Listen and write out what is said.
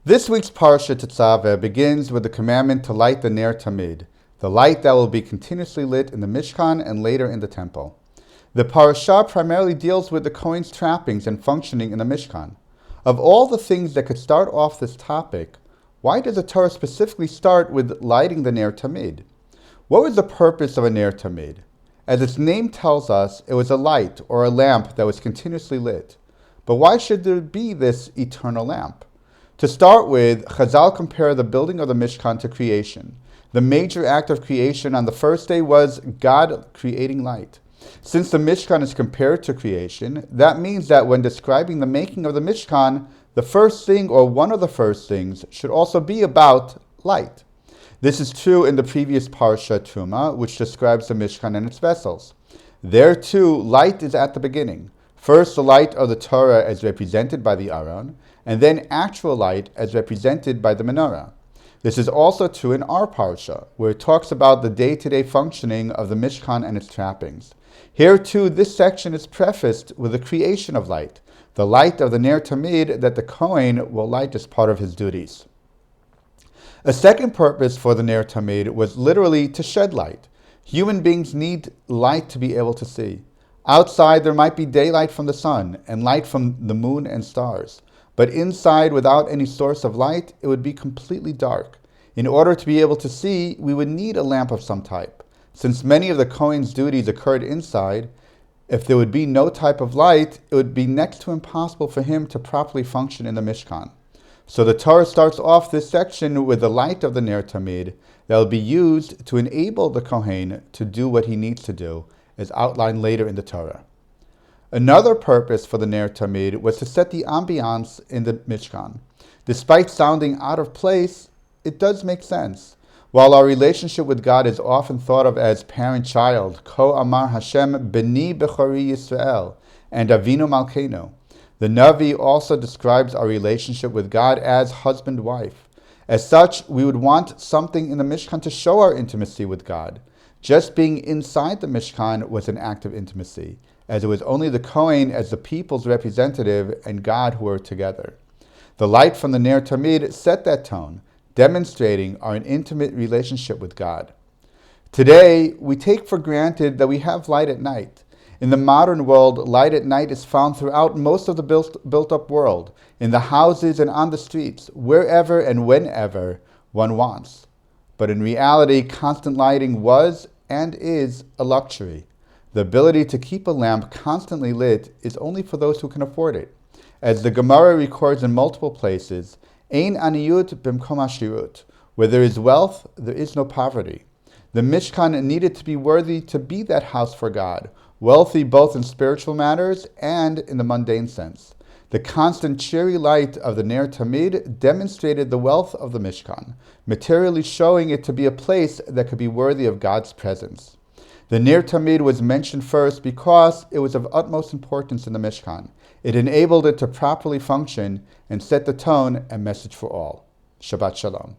This week's Parsha Tetzaveh begins with the commandment to light the Ner Tamid, the light that will be continuously lit in the Mishkan and later in the temple. The Parsha primarily deals with the Kohen's trappings and functioning in the Mishkan. Of all the things that could start off this topic, why does the Torah specifically start with lighting the Ner Tamid? What was the purpose of a Ner Tamid? As its name tells us, it was a light or a lamp that was continuously lit. But why should there be this eternal lamp? To start with, Chazal compare the building of the Mishkan to creation. The major act of creation on the first day was God creating light. Since the Mishkan is compared to creation, that means that when describing the making of the Mishkan, the first thing or one of the first things should also be about light. This is true in the previous Parsha Truma, which describes the Mishkan and its vessels. There too, light is at the beginning. First, the light of the Torah as represented by the Aron, and then actual light as represented by the menorah. This is also true in our Parsha, where it talks about the day-to-day functioning of the Mishkan and its trappings. Here too, this section is prefaced with the creation of light, the light of the Ner Tamid that the Kohen will light as part of his duties. A second purpose for the Ner Tamid was literally to shed light. Human beings need light to be able to see. Outside there might be daylight from the sun and light from the moon and stars. But inside, without any source of light, it would be completely dark. In order to be able to see, we would need a lamp of some type. Since many of the Kohen's duties occurred inside, if there would be no type of light, it would be next to impossible for him to properly function in the Mishkan. So the Torah starts off this section with the light of the Ner Tamid that will be used to enable the Kohen to do what he needs to do, as outlined later in the Torah. Another purpose for the Ner Tamid was to set the ambiance in the Mishkan. Despite sounding out of place, it does make sense. While our relationship with God is often thought of as parent-child, Ko Amar Hashem Beni Bechori Yisrael, and Avinu Malkeinu, the Navi also describes our relationship with God as husband-wife. As such, we would want something in the Mishkan to show our intimacy with God. Just being inside the Mishkan was an act of intimacy, as it was only the Kohen as the people's representative and God who were together. The light from the Ner Tamid set that tone, demonstrating our intimate relationship with God. Today, we take for granted that we have light at night. In the modern world, light at night is found throughout most of the built-up world, in the houses and on the streets, wherever and whenever one wants. But in reality, constant lighting was and is a luxury. The ability to keep a lamp constantly lit is only for those who can afford it. As the Gemara records in multiple places, Ein aniyut b'mkom ashirut. Where there is wealth, there is no poverty. The Mishkan needed to be worthy to be that house for God, wealthy both in spiritual matters and in the mundane sense. The constant cheery light of the Ner Tamid demonstrated the wealth of the Mishkan, materially showing it to be a place that could be worthy of God's presence. The Ner Tamid was mentioned first because it was of utmost importance in the Mishkan. It enabled it to properly function and set the tone and message for all. Shabbat Shalom.